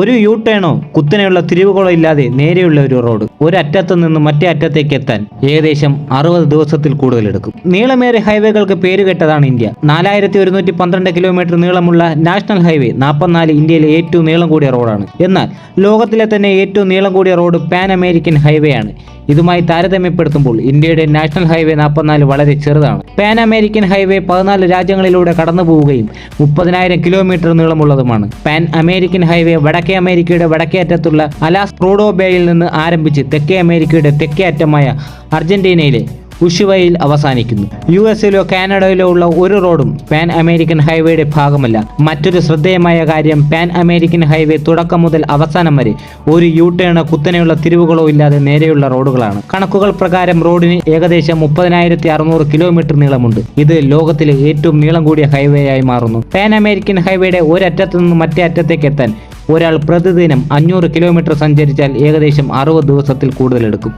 ഒരു യു ടേണോ കുത്തനെയുള്ള തിരിവുകളോ ഇല്ലാതെ നേരെയുള്ള ഒരു റോഡ്. ഒരറ്റത്തു നിന്ന് മറ്റേ അറ്റത്തേക്ക് എത്താൻ ഏകദേശം 60 ദിവസത്തിൽ കൂടുതൽ എടുക്കും. നീളമേറിയ ഹൈവേകൾക്ക് പേരുകേട്ടതാണ് ഇന്ത്യ. 4112 കിലോമീറ്റർ നീളമുള്ള നാഷണൽ ഹൈവേ 44 ഇന്ത്യയിലെ ഏറ്റവും നീളം കൂടിയ റോഡാണ്. എന്നാൽ ലോകത്തിലെ തന്നെ ഏറ്റവും നീളം കൂടിയ റോഡ് പാൻ അമേരിക്കൻ ഹൈവേ ആണ്. ഇതുമായി താരതമ്യപ്പെടുത്തുമ്പോൾ ഇന്ത്യയുടെ നാഷണൽ ഹൈവേ 44 വളരെ ചെറുതാണ്. പാൻ അമേരിക്കൻ ഹൈവേ 14 രാജ്യങ്ങളിലൂടെ കടന്നു പോവുകയും 30,000 കിലോമീറ്റർ നീളമുള്ളതുമാണ്. പാൻ അമേരിക്കൻ ഹൈവേ വടക്കേ അമേരിക്കയുടെ വടക്കേ അറ്റത്തുള്ള അലാസ് പ്രൂഡോ ബേയിൽ നിന്ന് ആരംഭിച്ച് തെക്കേ അമേരിക്കയുടെ തെക്കേ അറ്റമായ അർജന്റീനയിലെ ഉഷുവയിൽ അവസാനിക്കുന്നു. US-ലോ കാനഡയിലോ ഉള്ള ഒരു റോഡും പാൻ അമേരിക്കൻ ഹൈവേയുടെ ഭാഗമല്ല. മറ്റൊരു ശ്രദ്ധേയമായ കാര്യം, പാൻ അമേരിക്കൻ ഹൈവേ തുടക്കം മുതൽ അവസാനം വരെ ഒരു യു ടേണോ കുത്തനെയുള്ള തിരിവുകളോ ഇല്ലാതെ നേരെയുള്ള റോഡുകളാണ്. കണക്കുകൾ പ്രകാരം റോഡിന് ഏകദേശം 30,600 കിലോമീറ്റർ നീളമുണ്ട്. ഇത് ലോകത്തിലെ ഏറ്റവും നീളം കൂടിയ ഹൈവേയായി മാറുന്നു. പാൻ അമേരിക്കൻ ഹൈവേയുടെ ഒരറ്റത്തു നിന്ന് മറ്റേ അറ്റത്തേക്ക് എത്താൻ ഒരാൾ പ്രതിദിനം 500 കിലോമീറ്റർ സഞ്ചരിച്ചാൽ ഏകദേശം 60 ദിവസത്തിൽ കൂടുതലെടുക്കും.